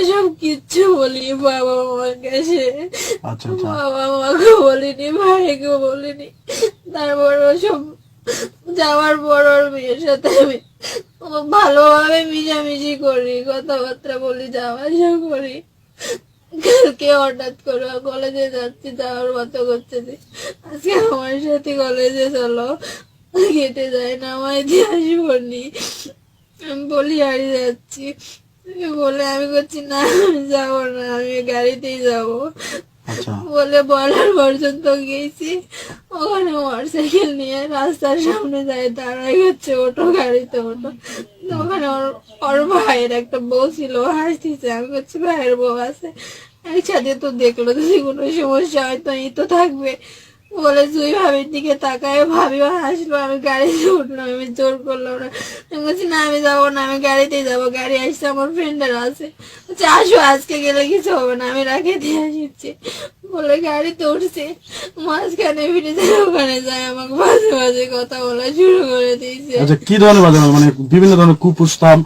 সব কিচ্ছু বলি বাবা মার কাছে। আচ্ছা আচ্ছা বাবা মাকে বলিনি, ভাইকে বলিনি। তারপর সব যাওয়ার পর ওর মেয়ের সাথে আমি ভালোভাবে মিশামিশি করি, কথাবার্তা বলি, যাওয়া আসা করি। কালকে হঠাৎ করে কলেজে যাচ্ছি, যাওয়ার মতো করছে যে আজকে আমার সাথে কলেজে চলো, হেঁটে যায় না, আমায় দিয়ে আসবনি। আমি বলি হারিয়ে যাচ্ছি বলে আমি করছি না, আমি যাবো না, আমি গাড়িতেই যাবো আচ্ছা বলে বলার পর্যন্ত গেছি। ওখানে মোটরসাইকেল নিয়ে রাস্তার সামনে যায়, দাঁড়াই হচ্ছে ওটো, গাড়িতে ওটো। ওখানে ওর ভাইয়ের একটা বউ ছিল, হাসতেছে। আমি করছি ভাইয়ের বউ আছে একসাথে, তো দেখলো যদি কোনো সমস্যা হয় তো এই তো থাকবে বলে জুই ভাবির দিকে তাকায়, ভাবিও হাসলো। আমি গাড়িতে উঠলাম, আমি জোর করলাম না, আমি বলছি না আমি যাবো না, আমি গাড়িতেই যাবো, গাড়ি আসছে, আমার ফ্রেন্ডের আছে, বলছে আসো আজকে গেলে কিছু হবে না, আমি রাখে দিয়ে আসছি বলে গাড়িতে উঠছে। মাঝখানে ব্রিজের ওখানে যায় আমাকে মাঝে মাঝে কথা বলা শুরু করে দিয়েছে। আচ্ছা কি ধরনের বাজে মানে বিভিন্ন ধরনের কুপ্রস্তাব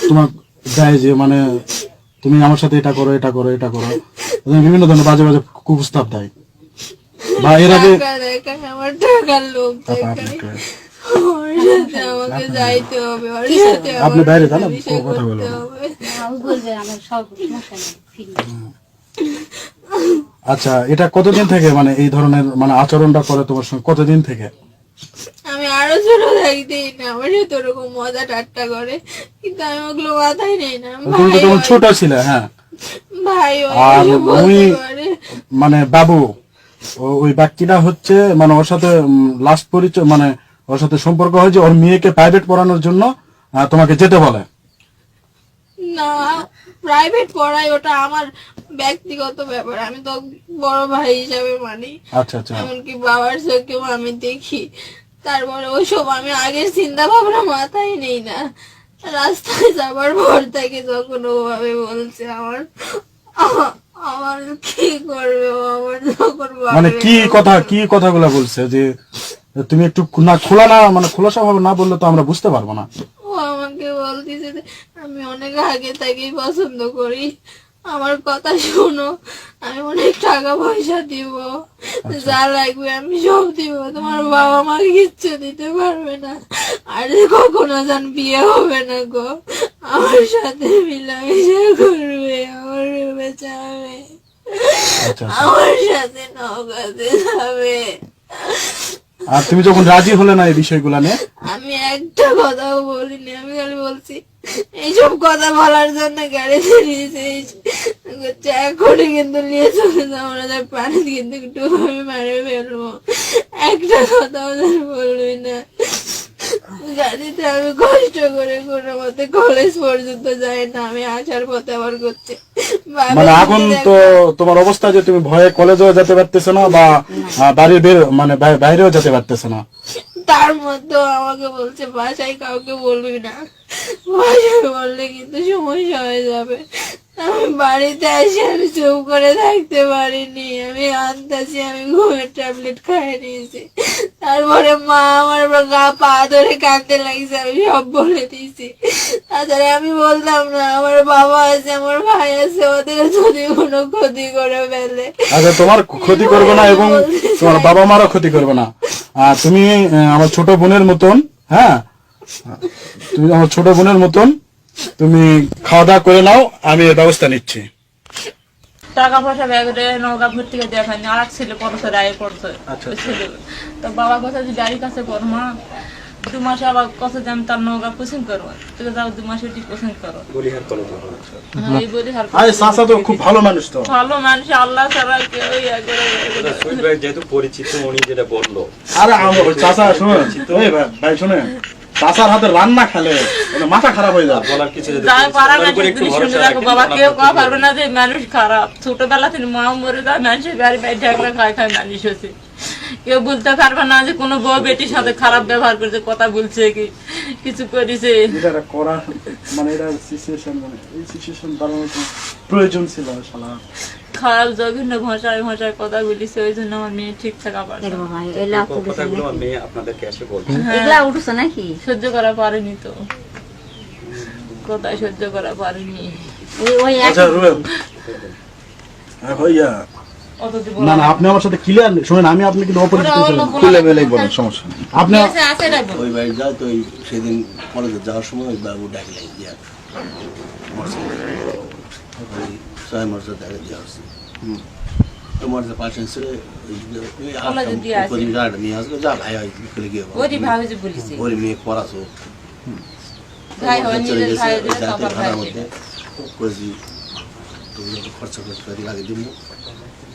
তোমার দেয় যে মানে তুমি আমার সাথে এটা করো এটা করো এটা করো, বিভিন্ন ধরনের বাজে বাজে কুপ্রস্তাব দেয় বা এর আগে টাকা দেখায়, আমার টাকার লোভ দেখায়, ওর সাথে আমাকে যাইতে হবে, ওর সাথে আপনি আমার বাইরে যান, বিষয় কথা করতে বলুন। হবে। আচ্ছা এটা কতদিন থেকে মানে এই ধরনের মানে আচরণটা করে তোমার সঙ্গে, কতদিন থেকে? আমি আরো ছোট থাকতেই না আমার সাথে ওরকম মজা ঠাট্টা করে, কিন্তু আমি ওগুলো মাথায় নেই না। তুমি তো তখন ছোট ছিলে, হ্যাঁ। ভাই আর ওই ওই বলতে পারে। মানে বাবু ওই ব্যক্তিটা হচ্ছে মানে ওর সাথে লাস্ট পরিচয় মানে ওর সাথে সম্পর্ক হয়েছে ওর মেয়েকে প্রাইভেট পড়ানোর জন্য তোমাকে যেতে বলে। না প্রাইভেট পড়াই ওটা আমার ব্যক্তিগত ব্যাপার, আমি তো বড় ভাই হিসাবে মানি। আচ্ছা আচ্ছা এমনকি বাবার চোখেও আমি দেখি। তারপরে ওইসব আমি আগের চিন্তা ভাবনা মাথায় নেই না। রাস্তায় যাবার পর থেকে যখন ওভাবে বলছে আমার আমার কি করবে ও, আমার যখন মানে ভাবে কি কথাগুলো বলছে যে তুমি একটু না খোলা না মানে খোলাসা ভাবে না বললে তো আমরা বুঝতে পারবো না। ও আমাকে বলতেছে যে আমি অনেক আগে থেকেই পছন্দ করি, আমার কথা শোনো, আমি অনেক টাকা পয়সা দিব, যা লাগবে আমি সব দিব, তোমার বাবা মা কিচ্ছু দিতে পারবে না, আর যে কখনো যেন বিয়ে হবে না গো, আমার সাথে মিলামিশা করবে, আমার রুমে যাবে, আচ্ছা আচ্ছা আমার সাথে নৌকাতে যাবে। আর তুমি যখন রাজি হলে না এই বিষয়গুলো নিয়ে? আমি একটা কথাও বলিনি, আমি খালি বলছি এইসব কথা বলার জন্য গাড়িতে নিয়েছে, এখনই কিন্তু নিয়ে চলে যাবো না, পানি কিন্তু একটু আমি মারে ফেলবো, একটা কথাও যেন বলবি না। গাড়িতে আমি কষ্ট করে কোনো মতে কলেজ পর্যন্ত যাই না, আমি আসার পথে আবার করছি মানে এখন তো তোমার অবস্থা যে তুমি ভয়ে কলেজেও যেতে পারতেছো না বা বাড়ির বের মানে বাইরেও যেতে পারতেছো না। তার মধ্যেও আমাকে বলছে বাসায় কাউকে বলবি না, বাসায় বললে কিন্তু সমস্যা হয়ে যাবে। আমি বাড়িতে এসে আমি চুপ করে থাকতে পারিনি, আমি আনতাছি, আমি ঘুমের ট্যাবলেট খাইয়ে নিয়েছি। তারপরে মা আমার গা পা ধরে কাঁদতে লাগছে, আমি সব বলে দিয়েছি। তাছাড়া আমি বললাম না আমার বাবা আছে, আমার ভাই আছে, ওদের যদি কোনো ক্ষতি করে ফেলে। আচ্ছা তোমার ক্ষতি করবে না এবং তোমার বাবা মারও ক্ষতি করবে না। তুমি আমার ছোট বোনের মতন, হ্যাঁ তুমি আমার ছোট বোনের মতন, তুমি খাওয়া দাওয়া করে নাও, আমি এর ব্যবস্থা নিচ্ছি। টাকা পয়সা ব্যাগে নৌকা ভর্তি করে দেখানি আর এক ছেলে পড়ছে রায়ে পড়ছে ছেলে, তো বাবা কথা যে গাড়ির কাছে পড় মা 2 মাসে আবার কথা যে আমি তার নৌকা কোচিং করবো, তুই যাও 2 মাসে কোচিং করো বলিহার কলেজ। এই বলিহার আরে চাচা তো খুব ভালো মানুষ, তো ভালো মানুষ, আল্লাহ ছাড়া কেউ ইয়া করে সুইট ভাই যেহেতু পরিচিত উনি যেটা বললো। আরে চাচা শুনে ভাই শুনে চাচার হাতে রান্না খেলে মাথা খারাপ হয়ে যায়। বলার কিছু যদি যাই পারা না তুমি শুনে রাখো বাবা, কেউ কথা পারবে না যে মানুষ খারাপ, ছোটবেলা থেকে মা মরে যায়, মানুষের বাড়ি বাড়ি ঢাকরা খায় খায় মানুষ হচ্ছে, কেউ বলতে পারবে না যে কোনো বউ বেটির সাথে খারাপ ব্যবহার করছে, কথা বলছে কি কিছু করেছে। এটা করা মানে এটা সিচুয়েশন মানে এই সিচুয়েশন দাঁড়ানোর প্রয়োজন ছিল শালা। খারাপ জঘন্য ভাষায় ভাষায় কথা বলিছে, ওই জন্য আমার মেয়ে ঠিক থাকা পারছে কথাগুলো মেয়ে আপনাদেরকে এসে বলছে, সহ্য করা পারেনি তো। কোথায় সহ্য করা পারিনি। ওই আচ্ছা রুবেল, ভাইয়া অত দিব না না আপনি আমার সাথে ক্লিয়ার শুনেন, আমি আপনি কিন্তু অপরিচিত ছিলেন। খুলে বেলেই বলেন, সমস্যা নেই। আপনি আছে না ওই বাড়ি যাও তো, ওই সেদিন কলেজে যাওয়ার সময় ওই বাবু ডাকলেন যে ওই 6 মাসে দেখা দিয়ে আসছে। তোমার যে পাশে ছিল কলেজে দিয়ে আসে। নিয়ে আসবে, যা ভাই হয় খুলে গিয়ে ওই ভাবে যে বলিছে ওর মেয়ে পড়াছো ভাই হয় চলে নিজের গেছে ভাই ওই দিলে জাতের সবার ভাড়ার ভাই মধ্যে করেছি, তুমি যত খরচা করতে পারি লাগে দিব,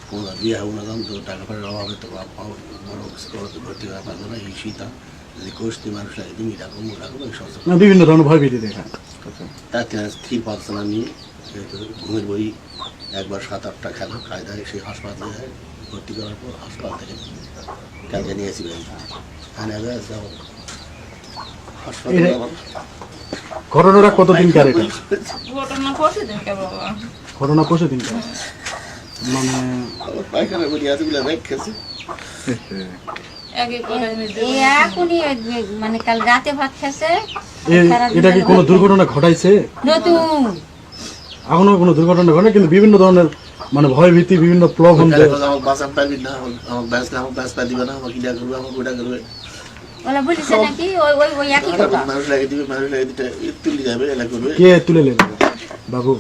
কোনো বিয়ে হবো না দাম তো টাকা পয়সার অভাবে তো বড় স্কুলে ভর্তি করা পারবে না, এই শীতা যদি কোষ্ঠী মানুষ লাগে তুমি ডাকো মু ডাকো এই সমস্ত না, বিভিন্ন ধরনের ভয়ভীতি দেখায়। তাতে স্থির পাচ্ছে না, নিয়ে ঘুমের বই একবার 7-8টা খেলা কায়দায় সেই হাসপাতালে ভর্তি করার পর হাসপাতাল থেকে কালকে নিয়েছি এখানে যাও হাসপাতালে আবার ঘটনাটা কতদিনকার এটা? ঘটনা করছে দেন কে বাবা ঘটনা পরশু দিনকার, মানে আবার পায়খানা বলি এতগুলো ব্যাগ খেয়েছে। একে করে নিতে এই এখনই মানে কাল রাতে ভাত খেয়েছে, এটা কি কোনো দুর্ঘটনা ঘটাইছে? নতুন এখনো কোনো দুর্ঘটনা ঘটে, কিন্তু বিভিন্ন ধরনের মানে ভয়ভীতি, বিভিন্ন প্রলোভন দেয়। আমাকে বাঁচান পারবি না, আমাকে ব্যাস পা দিবে না, আমাকে ইটা করবে, আমাকে ওটা করবে, ওরা বলেছে নাকি ওই ওই ওই একই কথা। মানুষ লাগিয়ে দিবে, মানুষ লাগিয়ে দিতে তুলি যাবে, এলা করবে। কে তুলে নেবে বাবু?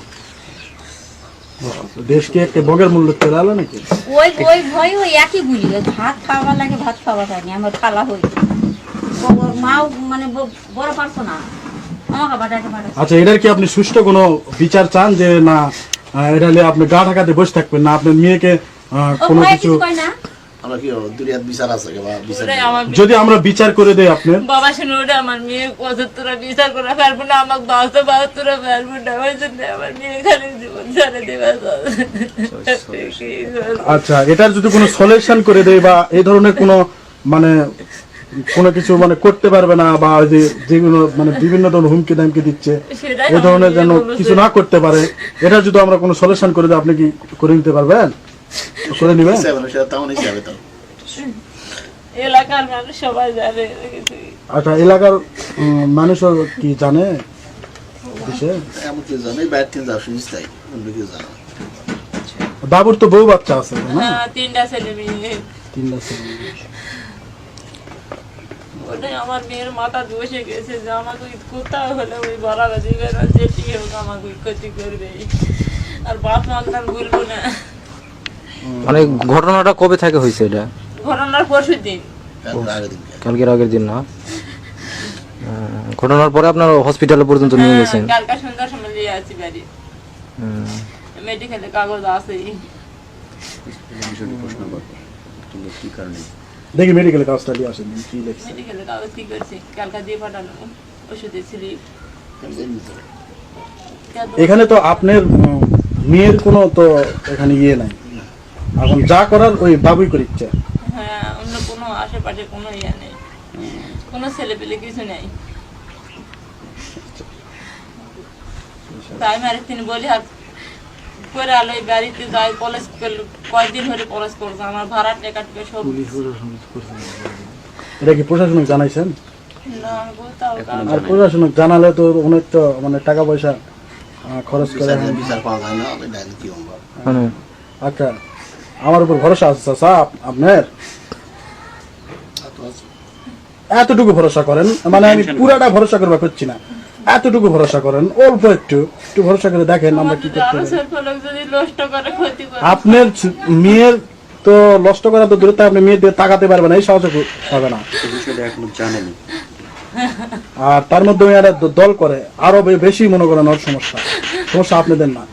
দেশকে একটা বগের মূল্য চলে আলো নাকি? ওই ওই ভয় ওই একই গুলি, ওই ভাত খাওয়া লাগে, ভাত খাওয়া যায়নি, আমার খালা হয়েছে ওর মাও মানে বড় পারতো না, আমাকে বাটাকে বাটা। আচ্ছা, এটার কি আপনি সুষ্ঠু কোনো বিচার চান, যে না এটা নিয়ে আপনি গা ঢাকাতে বসে থাকবেন না, আপনার মেয়েকে ও কোনো ভয় কিছু, কিছু কয় না, আমরা কি দুনিয়ার বিচার আছে বা বিচার ওটাই আমার যদি আমরা বিচার করে দেই আপনার, বাবা শুনে ওটা আমার মেয়ে কত তোরা বিচার করে পারবো না, আমাকে বাঁচতে তোরা পারবো না, ওই জন্য আমার মেয়ে খালি জীবন ছেড়ে দেবে। আচ্ছা এটার যদি কোনো সলিউশন করে দেয় বা এই ধরনের কোনো মানে কোনো কিছু মানে করতে পারবে না, বা ওই যে যেগুলো মানে বিভিন্ন ধরনের হুমকি দামকি দিচ্ছে সেটাই এই ধরনের যেন আমার মেয়ে কিছু না করতে পারে, এটা যদি আমরা কোনো সলিউশন করে দিই, আপনি কি করে নিতে পারবেন? করে নিবেন? সেটা তেমন হিসাবে তো এলাকার মানুষ সবাই জানে। আচ্ছা এলাকার মানুষও কি জানে বিষয়ে? এমন কেউ জানে, বাইরে থেকে যাওয়া শুনিস তাই, অন্য কেউ জানে না। বাবুর তো বউ বাচ্চা আছে না? হ্যাঁ, 3টা ছেলে মেয়ে। 3টা ছেলে। ওটাই আমার মেয়ের মাথা বসে গেছে যে আমাকে কোথাও হলে ওই বলারা দিবে না, যেটি হোক আমাকে ক্ষতি করবে, আর বাপ মাতার বলবো না। মানে ঘটনাটা কবে থেকে হয়েছে এটা? ঘটনার পরশু দিন। তারপর আগের দিন কালকের আগের দিন না? ঘটনার পরে আপনার হসপিটালে পর্যন্ত নিয়ে গেছেন? কালকে সন্ধ্যার সময় নিয়ে আসি বাড়ি, মেডিকেলে কাগজ আছেই। প্রশ্ন করবো কিন্তু কি কারণে দেখি মেডিকেল কাগজটা দিয়ে আসেন, কি লেখছে। মেডিকেলে কাগজ কি করছি, কালকে দিয়ে পাঠানো ওষুধের স্লিপ। এখানে তো আপনার মেয়ের কোনো তো এখানে ইয়ে নাই, এখন যা করার ওই বাবুই করিচ্ছে। হ্যাঁ, অন্য কোনো আশেপাশে কোনো ইয়ে নেই, কোনো ছেলে পেলে কিছু নেই। তাই আমি আরেকদিন বলি আর করে আলো এই বাড়িতে যাই, কলেজ কয়েকদিন ধরে কলেজ করছে, আমার ভাড়া টাকা টুকে সব। এটা কি প্রশাসনিক জানাইছেন? না, কোথাও কারণ আর প্রশাসনিক জানালে তো অনেক তো মানে টাকা পয়সা খরচ করে। বিচার পাওয়া যায় না, আমি ডাইনি কি হবো। মানে আচ্ছা আমার উপর ভরসা আছে চাচা আপনার? এতটুকু ভরসা করেন, মানে আমি পুরাটা ভরসা করবা করছি না, এতটুকু ভরসা করেন, অল্প একটু একটু ভরসা করে দেখেন আমরা কি করতে আরো পারি। ছোট লোক যদি নষ্ট করে ক্ষতি করে। আপনার মেয়ের তো নষ্ট করা তো দূরে, আপনি মেয়ের দিকে তাকাতে পারবে না, এই সাহস হবে না। বিষয়টা এখনো জানেনি। আর তার মধ্যে এরা দল করে আরো বেশি মনে করেন ওর সমস্যা, সমস্যা আপনাদের না।